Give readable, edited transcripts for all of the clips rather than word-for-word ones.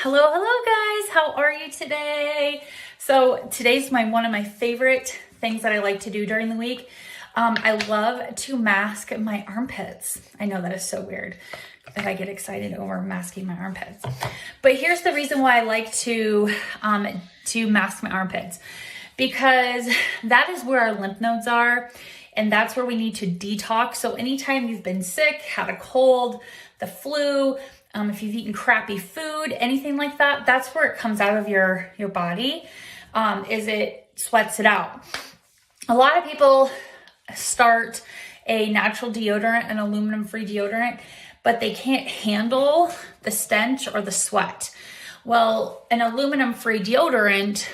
Hello guys, how are you today? So today's one of my favorite things that I like to do during the week. I love to mask my armpits. I know that is so weird if I get excited over masking my armpits. But here's the reason why I like to mask my armpits. Because that is where our lymph nodes are, and that's where we need to detox. So anytime you've been sick, had a cold, the flu, if you've eaten crappy food, anything like that, that's where it comes out of your body, is it sweats it out. A lot of people start a natural deodorant, an aluminum-free deodorant, but they can't handle the stench or the sweat. Well, an aluminum-free deodorant,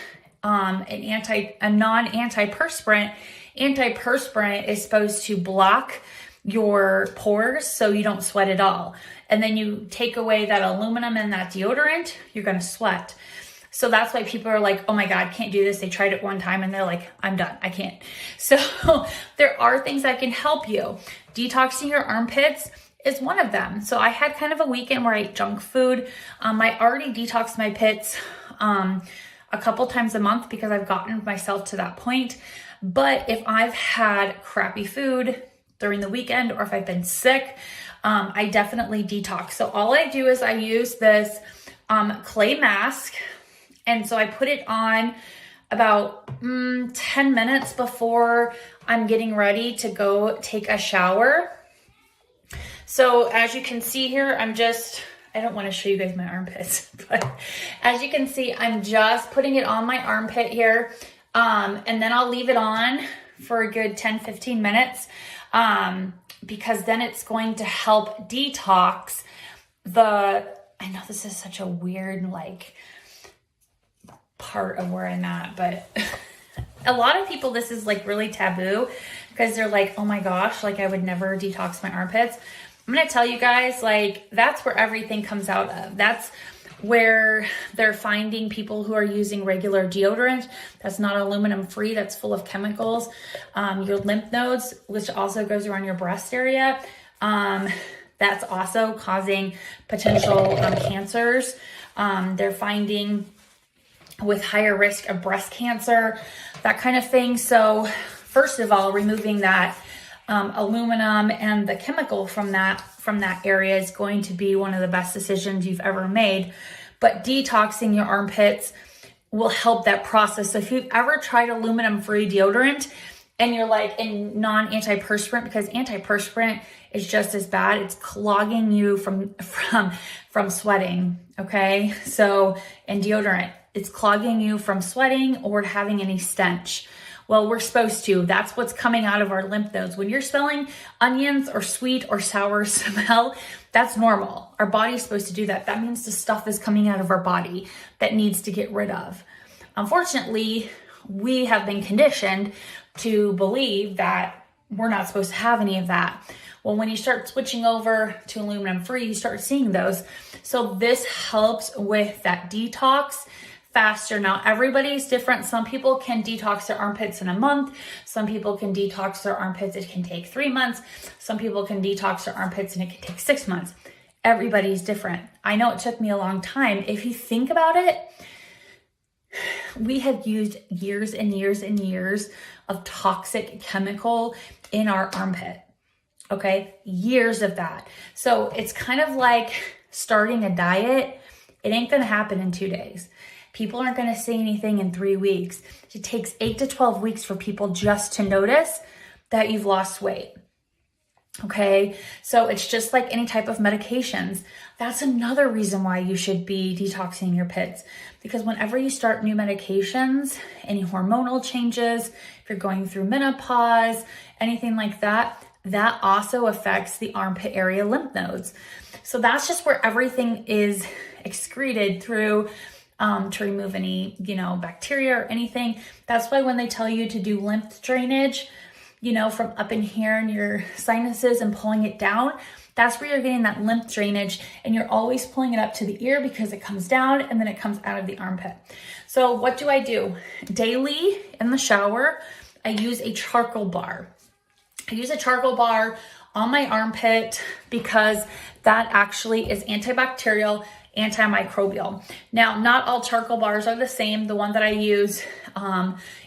a non-antiperspirant, antiperspirant is supposed to block your pores so you don't sweat at all. And then you take away that aluminum in that deodorant, you're gonna sweat. So that's why people are like, oh my God, can't do this. They tried it one time and they're like, I'm done, I can't. So there are things that can help you. Detoxing your armpits is one of them. So I had kind of a weekend where I ate junk food. I already detoxed my pits a couple times a month because I've gotten myself to that point. But if I've had crappy food during the weekend or if I've been sick, I definitely detox. So all I do is I use this clay mask. And so I put it on about 10 minutes before I'm getting ready to go take a shower. So as you can see here, I don't want to show you guys my armpits, but as you can see, I'm just putting it on my armpit here. And then I'll leave it on for a good 10-15 minutes. Because then it's going to help detox I know this is such a weird part of where I'm at, but a lot of people, this is really taboo because they're like, oh my gosh, I would never detox my armpits. I'm going to tell you guys, that's where everything comes out of. That's where they're finding people who are using regular deodorant that's not aluminum free, that's full of chemicals. Your lymph nodes, which also goes around your breast area, that's also causing potential cancers. They're finding with higher risk of breast cancer, that kind of thing. So first of all, removing that aluminum and the chemical from that area is going to be one of the best decisions you've ever made. But detoxing your armpits will help that process. So if you've ever tried aluminum-free deodorant and you're in non-antiperspirant, because antiperspirant is just as bad, it's clogging you from sweating, okay? So in deodorant, it's clogging you from sweating or having any stench. Well, we're supposed to. That's what's coming out of our lymph nodes. When you're smelling onions or sweet or sour smell, that's normal. Our body's supposed to do that. That means the stuff is coming out of our body that needs to get rid of. Unfortunately, we have been conditioned to believe that we're not supposed to have any of that. Well, when you start switching over to aluminum free, you start seeing those. So this helps with that detox faster. Now, everybody's different. Some people can detox their armpits in a month. Some people can detox their armpits. It can take 3 months. Some people can detox their armpits and it can take 6 months. Everybody's different. I know it took me a long time. If you think about it, we have used years and years and years of toxic chemical in our armpit. Okay, years of that. So it's kind of like starting a diet. It ain't going to happen in 2 days. People aren't going to say anything in 3 weeks. It takes 8 to 12 weeks for people just to notice that you've lost weight. Okay, so it's just like any type of medications. That's another reason why you should be detoxing your pits. Because whenever you start new medications, any hormonal changes, if you're going through menopause, anything like that, that also affects the armpit area lymph nodes. So that's just where everything is excreted through to remove any, bacteria or anything. That's why when they tell you to do lymph drainage, from up in here in your sinuses and pulling it down, that's where you're getting that lymph drainage, and you're always pulling it up to the ear because it comes down and then it comes out of the armpit. So what do I do? Daily in the shower, I use a charcoal bar. I use a charcoal bar on my armpit because that actually is antibacterial, antimicrobial. Now, not all charcoal bars are the same. The one that I use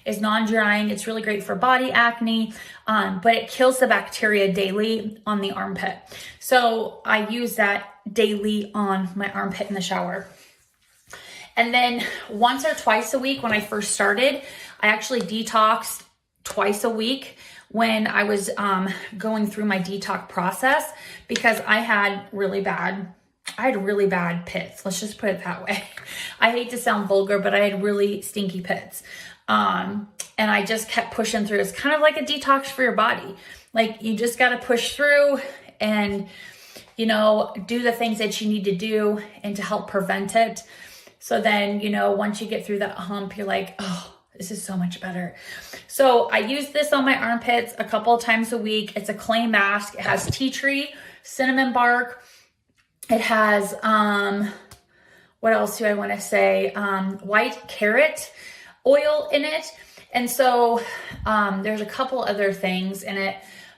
is non-drying. It's really great for body acne, but it kills the bacteria daily on the armpit. So I use that daily on my armpit in the shower. And then once or twice a week when I first started, I actually detoxed twice a week when I was going through my detox process, because I had really bad pits. Let's just put it that way. I hate to sound vulgar, but I had really stinky pits. And I just kept pushing through. It's kind of like a detox for your body. Like, you just got to push through and, you know, do the things that you need to do and to help prevent it. So then, you know, once you get through that hump, you're like, oh, this is so much better. So I use this on my armpits a couple of times a week. It's a clay mask. It has tea tree, cinnamon bark. It has, what else do I want to say? White carrot oil in it. And so there's a couple other things in it,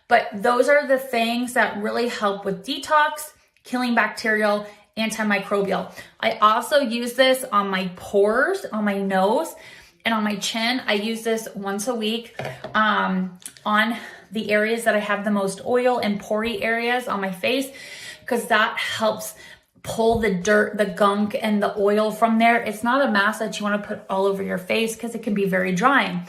but those are the things that really help with detox, killing bacterial, antimicrobial. I also use this on my pores, on my nose, and on my chin. I use this once a week on the areas that I have the most oil and pory areas on my face, because that helps pull the dirt, the gunk, and the oil from there. It's not a mask that you want to put all over your face because it can be very drying.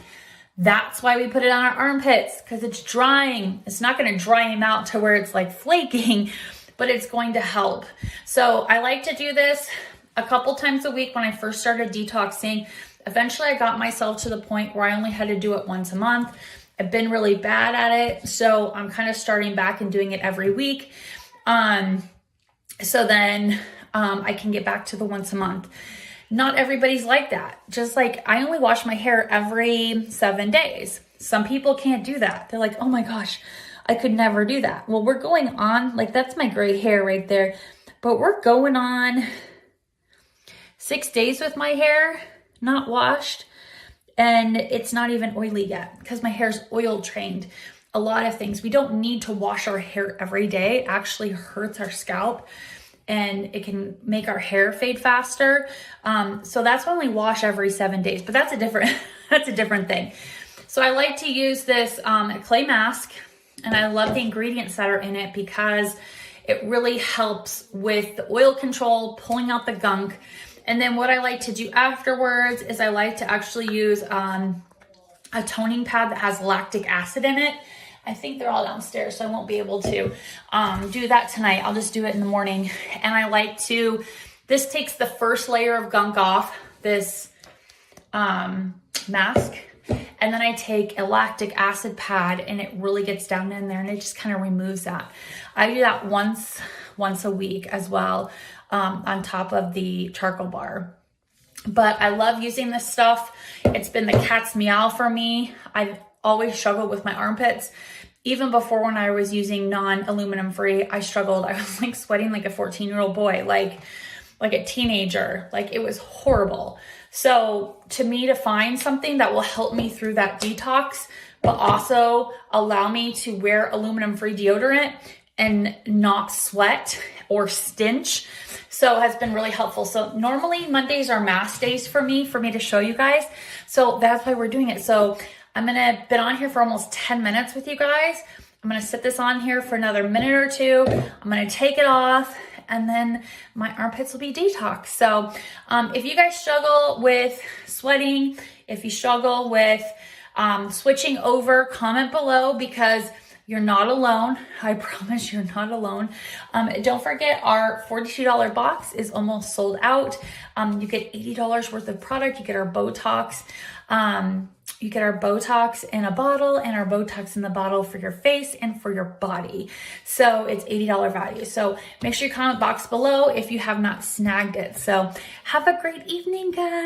That's why we put it on our armpits, because it's drying. It's not going to dry them out to where it's like flaking, but it's going to help. So I like to do this a couple times a week when I first started detoxing. Eventually I got myself to the point where I only had to do it once a month. I've been really bad at it, so I'm kind of starting back and doing it every week. So then I can get back to the once a month. Not everybody's like that. Just like I only wash my hair every 7 days. Some people can't do that. They're like, oh my gosh, I could never do that. Well, we're going on, like that's my gray hair right there, but we're going on 6 days with my hair not washed, and it's not even oily yet because my hair's oil trained. A lot of things. We don't need to wash our hair every day. It actually hurts our scalp and it can make our hair fade faster. So that's when we wash every 7 days, but that's a different thing. So I like to use this clay mask, and I love the ingredients that are in it because it really helps with the oil control, pulling out the gunk. And then what I like to do afterwards is I like to actually use a toning pad that has lactic acid in it. I think they're all downstairs, so I won't be able to do that tonight. I'll just do it in the morning. And I like to, this takes the first layer of gunk off, this mask. And then I take a lactic acid pad and it really gets down in there and it just kind of removes that. I do that once a week as well, on top of the charcoal bar. But I love using this stuff. It's been the cat's meow for me. I've always struggled with my armpits. Even before, when I was using non-aluminum free, I struggled. I was like sweating like a 14-year-old boy, like a teenager. Like, it was horrible. So to me, to find something that will help me through that detox, but also allow me to wear aluminum free deodorant and not sweat or stench, so has been really helpful. So normally Mondays are mask days for me to show you guys. So that's why we're doing it. So I'm gonna been on here for almost 10 minutes with you guys. I'm gonna sit this on here for another minute or two. I'm gonna take it off, and then my armpits will be detoxed. So if you guys struggle with sweating, if you struggle with switching over, comment below, because you're not alone. I promise you're not alone. Don't forget, our $42 box is almost sold out. You get $80 worth of product. You get our Botox. You get our Botox in a bottle and our Botox in the bottle for your face and for your body. So it's $80 value. So make sure you comment box below if you have not snagged it. So have a great evening, guys.